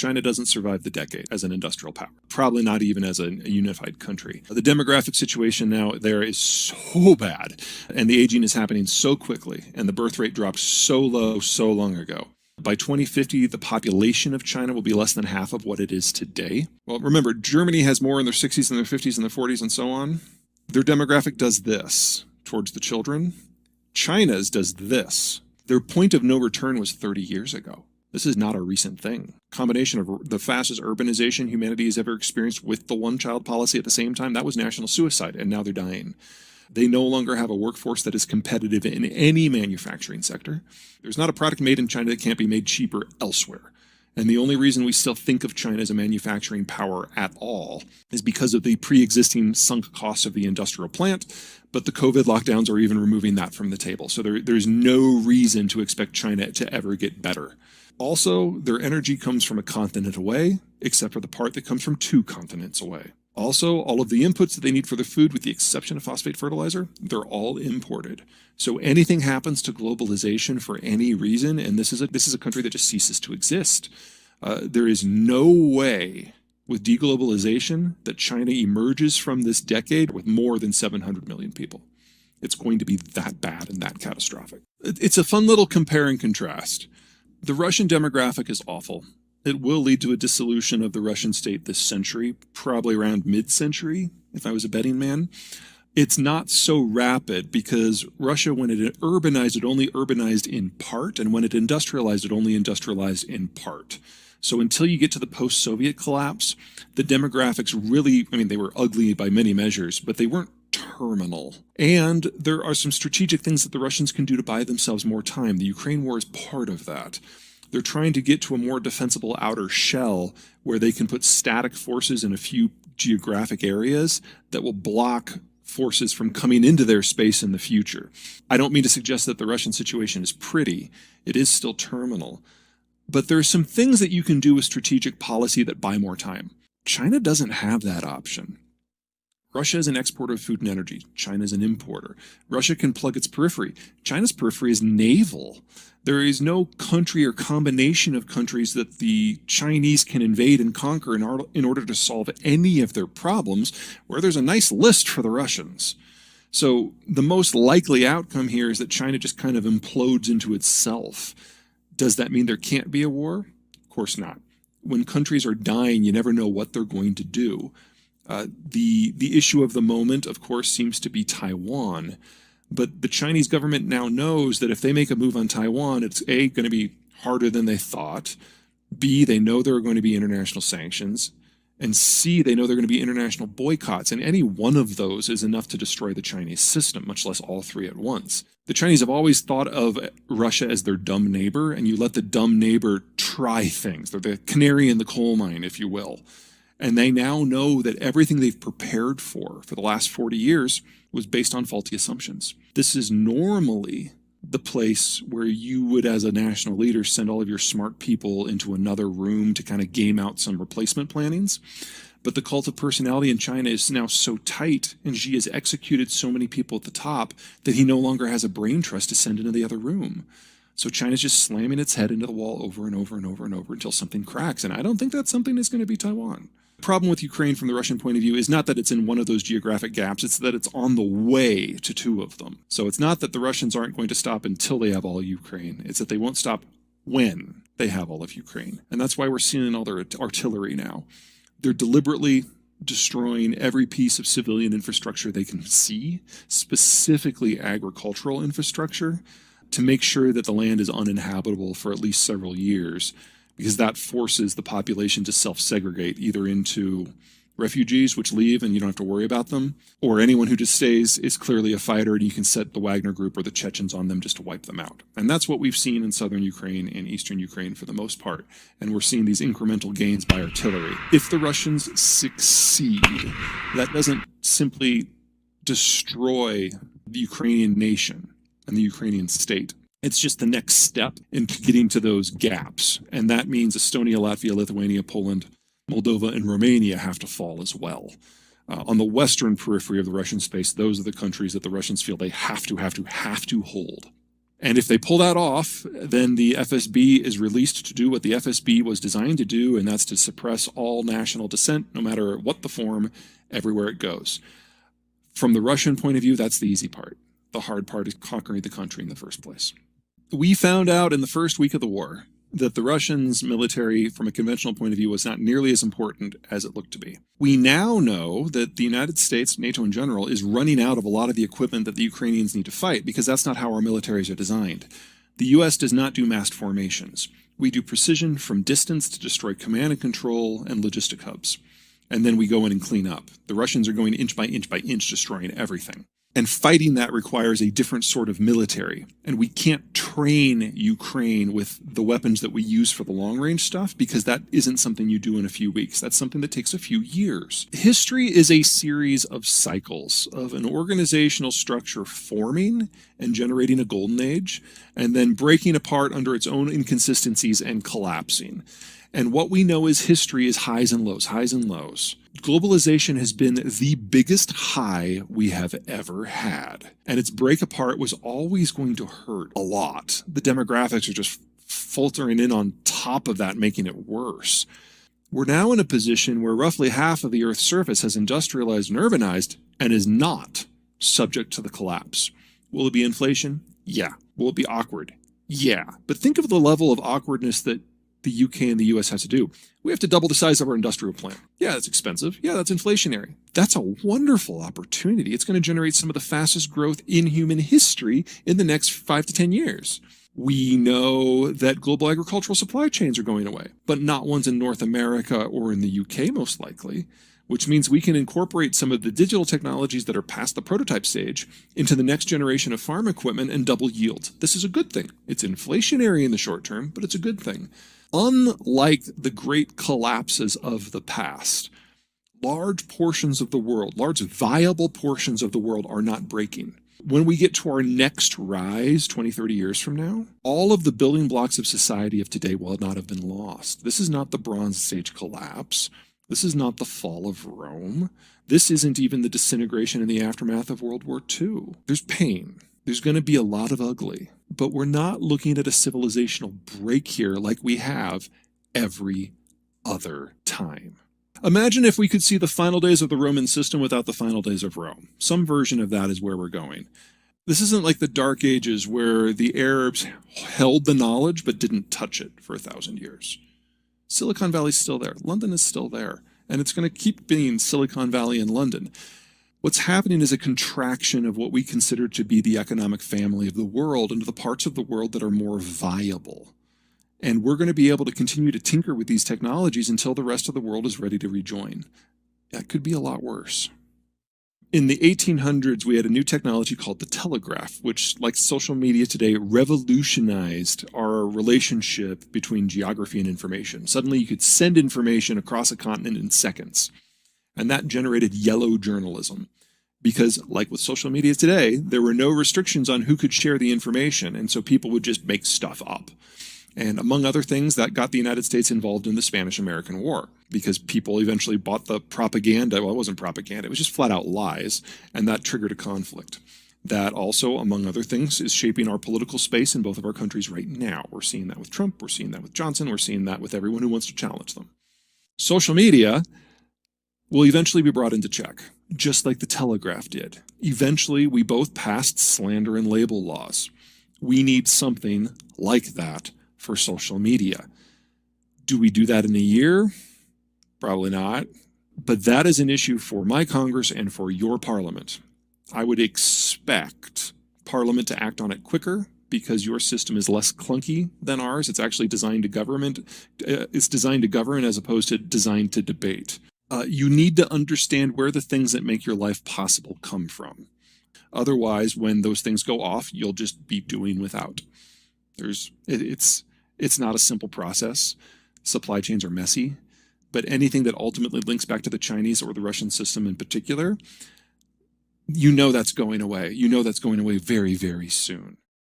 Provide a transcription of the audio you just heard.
China doesn't survive the decade as an industrial power, probably not even as a unified country. The demographic situation now there is so bad, and the aging is happening so quickly, and the birth rate dropped so low so long ago. By 2050, the population of China will be less than half of what it is today. Well, remember, Germany has more in their 60s and their 50s and their 40s and so on. Their demographic does this towards the children. China's does this. Their point of no return was 30 years ago. This is not a recent thing. Combination of the fastest urbanization humanity has ever experienced with the one-child policy at the same time, that was national suicide, and now they're dying. They no longer have a workforce that is competitive in any manufacturing sector. There's not a product made in China that can't be made cheaper elsewhere. And the only reason we still think of China as a manufacturing power at all is because of the pre-existing sunk costs of the industrial plant, but the COVID lockdowns are even removing that from the table. So there's no reason to expect China to ever get better. Also, their energy comes from a continent away, except for the part that comes from 2 continents away. Also, all of the inputs that they need for their food, with the exception of phosphate fertilizer, they're all imported. So anything happens to globalization for any reason, and this is a country that just ceases to exist. There is no way with deglobalization that China emerges from this decade with more than 700 million people. It's going to be that bad and that catastrophic. It's a fun little compare and contrast. The Russian demographic is awful. It will lead to a dissolution of the Russian state this century, probably around mid-century, if I was a betting man. It's not so rapid because Russia, when it urbanized, it only urbanized in part, and when it industrialized, it only industrialized in part. So until you get to the post-Soviet collapse, the demographics really, they were ugly by many measures, but they weren't terminal. And there are some strategic things that the Russians can do to buy themselves more time. The Ukraine war is part of that. They're trying to get to a more defensible outer shell where they can put static forces in a few geographic areas that will block forces from coming into their space in the future. I don't mean to suggest that the Russian situation is pretty. It is still terminal. But there are some things that you can do with strategic policy that buy more time. China doesn't have that option. Russia is an exporter of food and energy. China is an importer. Russia can plug its periphery. China's periphery is naval. There is no country or combination of countries that the Chinese can invade and conquer in order to solve any of their problems, where there's a nice list for the Russians. So the most likely outcome here is that China just kind of implodes into itself. Does that mean there can't be a war? Of course not. When countries are dying, you never know what they're going to do. The issue of the moment, of course, seems to be Taiwan. But the Chinese government now knows that if they make a move on Taiwan, it's A, going to be harder than they thought. B, they know there are going to be international sanctions. And C, they know there are going to be international boycotts. And any one of those is enough to destroy the Chinese system, much less all 3 at once. The Chinese have always thought of Russia as their dumb neighbor, and you let the dumb neighbor try things. They're the canary in the coal mine, if you will. And they now know that everything they've prepared for the last 40 years was based on faulty assumptions. This is normally the place where you would, as a national leader, send all of your smart people into another room to kind of game out some replacement plannings. But the cult of personality in China is now so tight, and Xi has executed so many people at the top that he no longer has a brain trust to send into the other room. So China's just slamming its head into the wall over and over and over and over until something cracks. And I don't think that something is going to be Taiwan. The problem with Ukraine from the Russian point of view is not that it's in one of those geographic gaps, it's that it's on the way to 2 of them. So it's not that the Russians aren't going to stop until they have all of Ukraine. It's that they won't stop when they have all of Ukraine. And that's why we're seeing all their artillery now. They're deliberately destroying every piece of civilian infrastructure they can see, specifically agricultural infrastructure, to make sure that the land is uninhabitable for at least several years, because that forces the population to self-segregate either into refugees, which leave and you don't have to worry about them, or anyone who just stays is clearly a fighter and you can set the Wagner group or the Chechens on them just to wipe them out. And that's what we've seen in southern Ukraine and eastern Ukraine for the most part. And we're seeing these incremental gains by artillery. If the Russians succeed, that doesn't simply destroy the Ukrainian nation and the Ukrainian state. It's just the next step in getting to those gaps. And that means Estonia, Latvia, Lithuania, Poland, Moldova, and Romania have to fall as well. On the western periphery of the Russian space, those are the countries that the Russians feel they have to hold. And if they pull that off, then the FSB is released to do what the FSB was designed to do, and that's to suppress all national dissent, no matter what the form, everywhere it goes. From the Russian point of view, that's the easy part. The hard part is conquering the country in the first place. We found out in the first week of the war that the Russians' military, from a conventional point of view, was not nearly as important as it looked to be. We now know that the United States, NATO in general, is running out of a lot of the equipment that the Ukrainians need to fight, because that's not how our militaries are designed. The U.S. does not do massed formations. We do precision from distance to destroy command and control and logistic hubs. And then we go in and clean up. The Russians are going inch by inch, destroying everything. And fighting that requires a different sort of military. And we can't train Ukraine with the weapons that we use for the long-range stuff, because that isn't something you do in a few weeks. That's something that takes a few years. History is a series of cycles of an organizational structure forming and generating a golden age, and then breaking apart under its own inconsistencies and collapsing. And what we know is history is highs and lows, highs and lows. Globalization has been the biggest high we have ever had. And its break apart was always going to hurt a lot. The demographics are just filtering in on top of that, making it worse. We're now in a position where roughly half of the Earth's surface has industrialized and urbanized and is not subject to the collapse. Will it be inflation? Yeah. Will it be awkward? Yeah. But think of the level of awkwardness that the UK and the US has to do. We have to double the size of our industrial plant. Yeah, that's expensive. Yeah, that's inflationary. That's a wonderful opportunity. It's going to generate some of the fastest growth in human history in the next 5 to 10 years. We know that global agricultural supply chains are going away, but not ones in North America or in the UK, most likely, which means we can incorporate some of the digital technologies that are past the prototype stage into the next generation of farm equipment and double yield. This is a good thing. It's inflationary in the short term, but it's a good thing. Unlike the great collapses of the past, large portions of the world, large viable portions of the world are not breaking. When we get to our next rise 20, 30 years from now, all of the building blocks of society of today will not have been lost. This is not the Bronze Age collapse. This is not the fall of Rome. This isn't even the disintegration in the aftermath of World War II. There's pain. There's going to be a lot of ugly. But we're not looking at a civilizational break here like we have every other time. Imagine if we could see the final days of the Roman system without the final days of Rome. Some version of that is where we're going. This isn't like the Dark Ages where the Arabs held the knowledge but didn't touch it for 1,000 years. Silicon Valley's still there. London is still there. And it's going to keep being Silicon Valley and London. What's happening is a contraction of what we consider to be the economic family of the world into the parts of the world that are more viable. And we're going to be able to continue to tinker with these technologies until the rest of the world is ready to rejoin. That could be a lot worse. In the 1800s, we had a new technology called the telegraph, which, like social media today, revolutionized our relationship between geography and information. Suddenly, you could send information across a continent in seconds. And that generated yellow journalism. Because, like with social media today, there were no restrictions on who could share the information, and so people would just make stuff up. And among other things, that got the United States involved in the Spanish-American War, because people eventually bought the propaganda. Well, it wasn't propaganda, it was just flat-out lies, and that triggered a conflict. That also, among other things, is shaping our political space in both of our countries right now. We're seeing that with Trump, we're seeing that with Johnson, we're seeing that with everyone who wants to challenge them. Social media will eventually be brought into check, just like the telegraph did. Eventually, we both passed slander and label laws. We need something like that for social media. Do we do that in a year? Probably not. But that is an issue for my Congress and for your Parliament. I would expect Parliament to act on it quicker because your system is less clunky than ours. It's actually designed to govern. It's designed to govern as opposed to designed to debate. You need to understand where the things that make your life possible come from. Otherwise, when those things go off, you'll just be doing without. It's not a simple process. Supply chains are messy. But anything that ultimately links back to the Chinese or the Russian system in particular, you know that's going away. You know that's going away very, very soon.